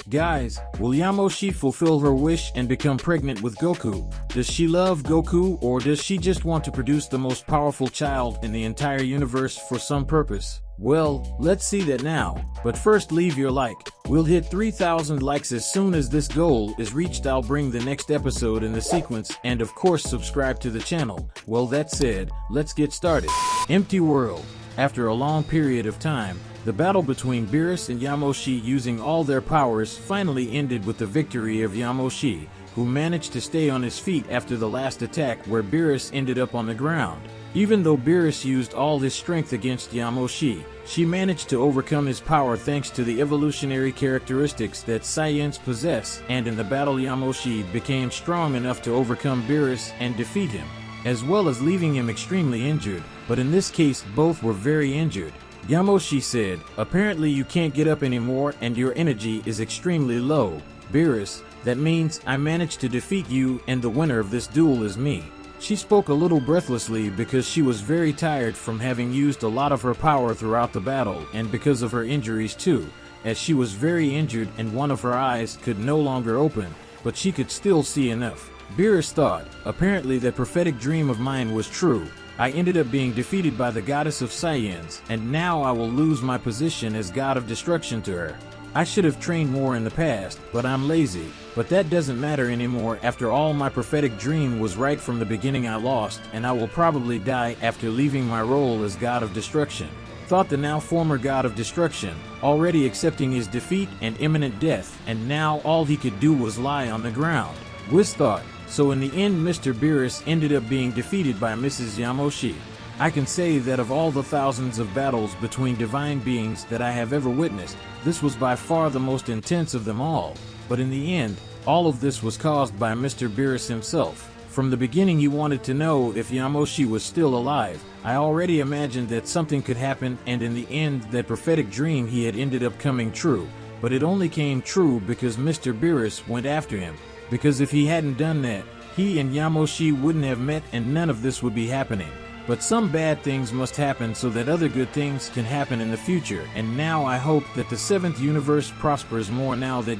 Guys, will Yamoshi fulfill her wish and become pregnant with Goku? Does she love Goku, or does she just want to produce the most powerful child in the entire universe for some purpose? Well, let's see that now, but first leave your like. We'll hit 3,000 likes as soon as this goal is reached. I'll bring the next episode in the sequence, and of course subscribe to the channel. Well, that said, let's get started. Empty world. After a long period of time, the battle between Beerus and Yamoshi using all their powers finally ended with the victory of Yamoshi, who managed to stay on his feet after the last attack where Beerus ended up on the ground. Even though Beerus used all his strength against Yamoshi, she managed to overcome his power thanks to the evolutionary characteristics that Saiyans possess, and in the battle Yamoshi became strong enough to overcome Beerus and defeat him, as well as leaving him extremely injured, but in this case both were very injured. Yamoshi said, "Apparently you can't get up anymore and your energy is extremely low. Beerus, that means I managed to defeat you and the winner of this duel is me." She spoke a little breathlessly because she was very tired from having used a lot of her power throughout the battle and because of her injuries too, as she was very injured and one of her eyes could no longer open, but she could still see enough. Beerus thought, "Apparently that prophetic dream of mine was true. I ended up being defeated by the goddess of Saiyans, and now I will lose my position as god of destruction to her. I should have trained more in the past, but I'm lazy. But that doesn't matter anymore. After all, my prophetic dream was right from the beginning. I lost, and I will probably die after leaving my role as god of destruction," thought the now former god of destruction, already accepting his defeat and imminent death, and now all he could do was lie on the ground. Whis thought, so in the end Mr. Beerus ended up being defeated by Mrs. Yamoshi. I can say that of all the thousands of battles between divine beings that I have ever witnessed, this was by far the most intense of them all. But in the end, all of this was caused by Mr. Beerus himself. From the beginning he wanted to know if Yamoshi was still alive. I already imagined that something could happen, and in the end that prophetic dream he had ended up coming true. But it only came true because Mr. Beerus went after him. Because if he hadn't done that, he and Yamoshi wouldn't have met and none of this would be happening. But some bad things must happen so that other good things can happen in the future, and now I hope that the 7th universe prospers more now that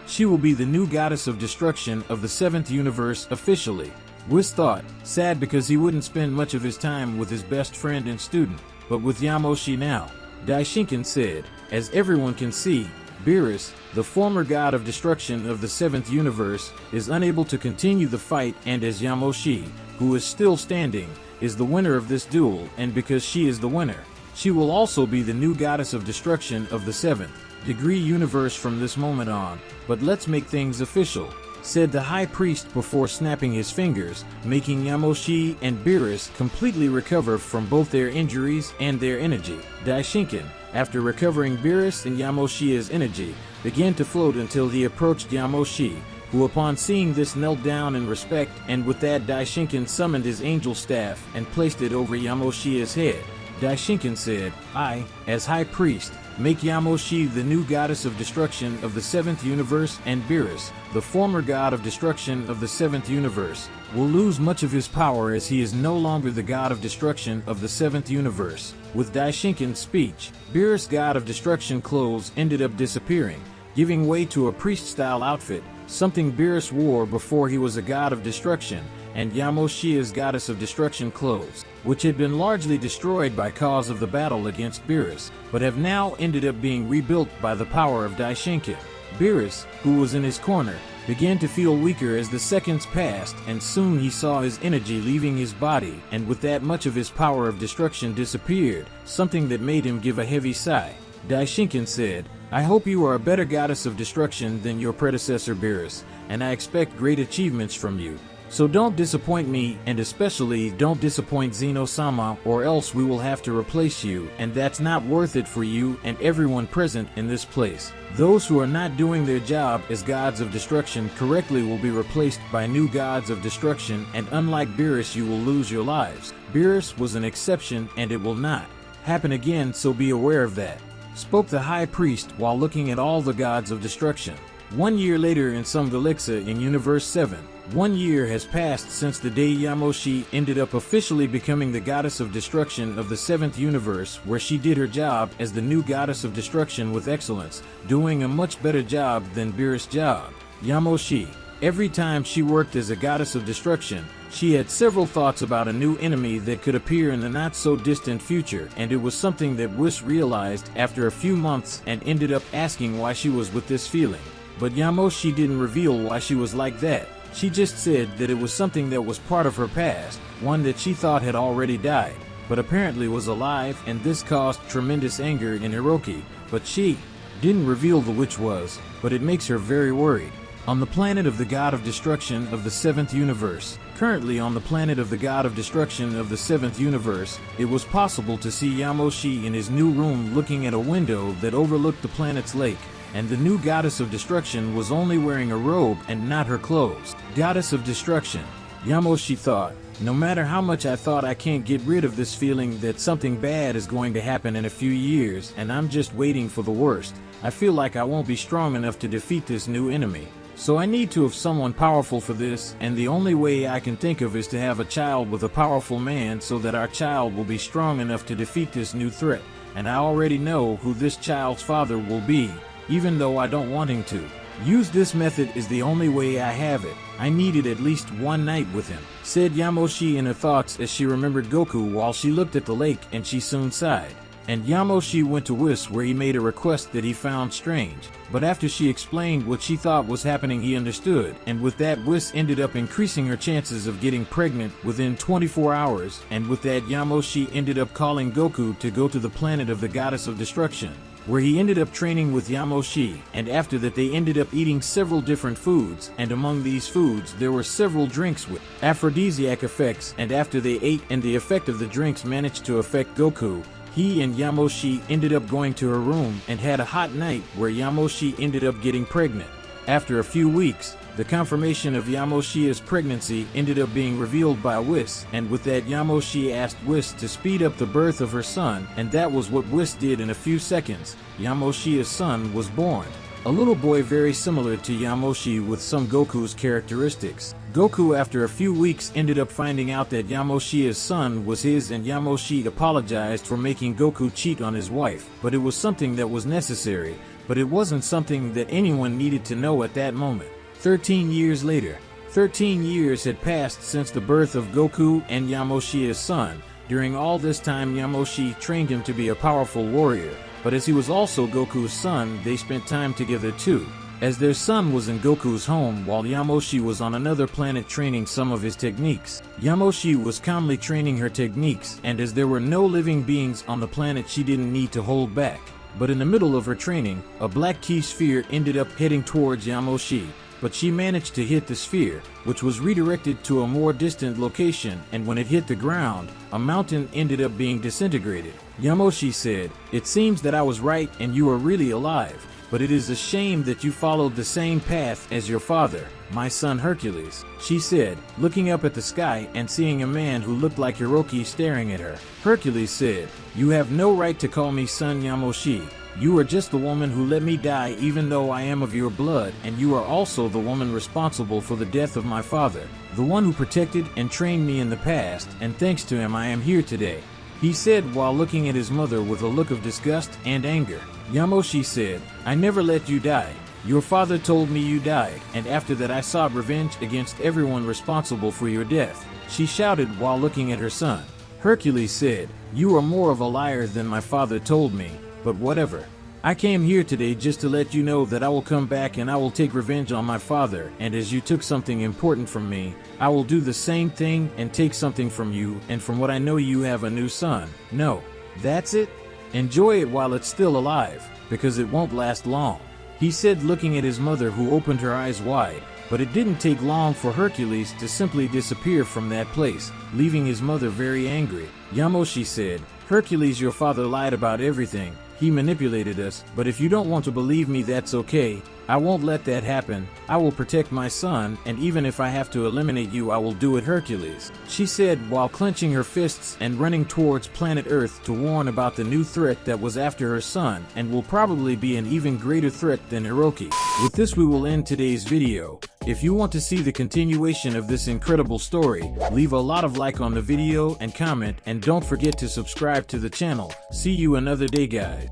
She will be the new goddess of destruction of the 7th universe officially. Whis thought, sad because he wouldn't spend much of his time with his best friend and student, but with Yamoshi now. Daishinkan said, as everyone can see, Beerus, the former god of destruction of the 7th universe, is unable to continue the fight, and as Yamoshi, who is still standing, is the winner of this duel, and because she is the winner, she will also be the new goddess of destruction of the 7th degree universe from this moment on. But let's make things official, said the high priest before snapping his fingers, making Yamoshi and Beerus completely recover from both their injuries and their energy. Daishinkan, after recovering Beerus and Yamoshi's energy, began to float until he approached Yamoshi, who upon seeing this knelt down in respect, and with that Daishinkan summoned his angel staff and placed it over Yamoshi's head. Daishinkan said, "I, as high priest, make Yamoshi the new goddess of destruction of the 7th universe, and Beerus, the former god of destruction of the 7th universe, will lose much of his power as he is no longer the god of destruction of the 7th universe." With Daishinkan's speech, Beerus' god of destruction clothes ended up disappearing, giving way to a priest-style outfit, something Beerus wore before he was a god of destruction, and Yamoshi's goddess of destruction clothes, which had been largely destroyed by cause of the battle against Beerus, but have now ended up being rebuilt by the power of Daishinkan. Beerus, who was in his corner, began to feel weaker as the seconds passed, and soon he saw his energy leaving his body, and with that much of his power of destruction disappeared, something that made him give a heavy sigh. Daishinkan said, "I hope you are a better goddess of destruction than your predecessor Beerus, and I expect great achievements from you. So don't disappoint me, and especially don't disappoint Zeno-sama, or else we will have to replace you, and that's not worth it for you and everyone present in this place. Those who are not doing their job as gods of destruction correctly will be replaced by new gods of destruction, and unlike Beerus you will lose your lives. Beerus was an exception and it will not happen again, so be aware of that." spoke the high priest while looking at all the gods of destruction. 1 year later in some galaxy in Universe 7, 1 year has passed since the day Yamoshi ended up officially becoming the goddess of destruction of the 7th universe, where she did her job as the new goddess of destruction with excellence, doing a much better job than Beerus' job. Yamoshi. Every time she worked as a goddess of destruction, she had several thoughts about a new enemy that could appear in the not-so-distant future, and it was something that Whis realized after a few months and ended up asking why she was with this feeling. But Yamoshi didn't reveal why she was like that. She just said that it was something that was part of her past, one that she thought had already died, but apparently was alive, and this caused tremendous anger in Hiroki, but she didn't reveal the which was, but it makes her very worried. On the planet of the god of destruction of the 7th universe, currently on the planet of the god of destruction of the 7th universe, it was possible to see Yamoshi in his new room looking at a window that overlooked the planet's lake. And the new goddess of destruction was only wearing a robe and not her clothes. Goddess of destruction. Yamoshi thought, no matter how much I thought I can't get rid of this feeling that something bad is going to happen in a few years and I'm just waiting for the worst, I feel like I won't be strong enough to defeat this new enemy. So I need to have someone powerful for this, and the only way I can think of is to have a child with a powerful man so that our child will be strong enough to defeat this new threat. And I already know who this child's father will be, even though I don't want him to. Use this method is the only way I have it. I needed at least one night with him, said Yamoshi in her thoughts as she remembered Goku while she looked at the lake, and she soon sighed. And Yamoshi went to Whis, where he made a request that he found strange. But after she explained what she thought was happening, he understood, and with that Whis ended up increasing her chances of getting pregnant within 24 hours, and with that Yamoshi ended up calling Goku to go to the planet of the goddess of destruction, where he ended up training with Yamoshi, and after that they ended up eating several different foods, and among these foods there were several drinks with aphrodisiac effects, and after they ate and the effect of the drinks managed to affect Goku, he and Yamoshi ended up going to her room and had a hot night where Yamoshi ended up getting pregnant. After a few weeks, the confirmation of Yamoshi's pregnancy ended up being revealed by Whis, and with that Yamoshi asked Whis to speed up the birth of her son, and that was what Whis did. In a few seconds, Yamoshi's son was born. A little boy very similar to Yamoshi with some Goku's characteristics. Goku, after a few weeks, ended up finding out that Yamoshi's son was his, and Yamoshi apologized for making Goku cheat on his wife, but it was something that was necessary, but it wasn't something that anyone needed to know at that moment. 13 years later. 13 years had passed since the birth of Goku and Yamoshi's son. During all this time, Yamoshi trained him to be a powerful warrior, but as he was also Goku's son, they spent time together too, as their son was in Goku's home while Yamoshi was on another planet training some of his techniques. Yamoshi was calmly training her techniques, and as there were no living beings on the planet, she didn't need to hold back. But in the middle of her training, a black key sphere ended up heading towards Yamoshi, but she managed to hit the sphere, which was redirected to a more distant location, and when it hit the ground, a mountain ended up being disintegrated. Yamoshi said, "It seems that I was right and you are really alive, but it is a shame that you followed the same path as your father, my son Hercules," she said, looking up at the sky and seeing a man who looked like Hiroki staring at her. Hercules said, "You have no right to call me son Yamoshi. You are just the woman who let me die even though I am of your blood, and you are also the woman responsible for the death of my father, the one who protected and trained me in the past, and thanks to him I am here today," he said while looking at his mother with a look of disgust and anger. Yamoshi said, "I never let you die. Your father told me you died, and after that I sought revenge against everyone responsible for your death," she shouted while looking at her son. Hercules said, "You are more of a liar than my father told me, but whatever. I came here today just to let you know that I will come back and I will take revenge on my father, and as you took something important from me, I will do the same thing and take something from you, and from what I know you have a new son. No, that's it? Enjoy it while it's still alive, because it won't last long," he said looking at his mother, who opened her eyes wide. But it didn't take long for Hercules to simply disappear from that place, leaving his mother very angry. Yamoshi said, "Hercules, your father lied about everything. He manipulated us, but if you don't want to believe me, that's okay. I won't let that happen. I will protect my son, and even if I have to eliminate you, I will do it, Hercules," she said while clenching her fists and running towards planet Earth to warn about the new threat that was after her son and will probably be an even greater threat than Hiroki. With this, we will end today's video. If you want to see the continuation of this incredible story, leave a lot of like on the video and comment, and don't forget to subscribe to the channel. See you another day, guys.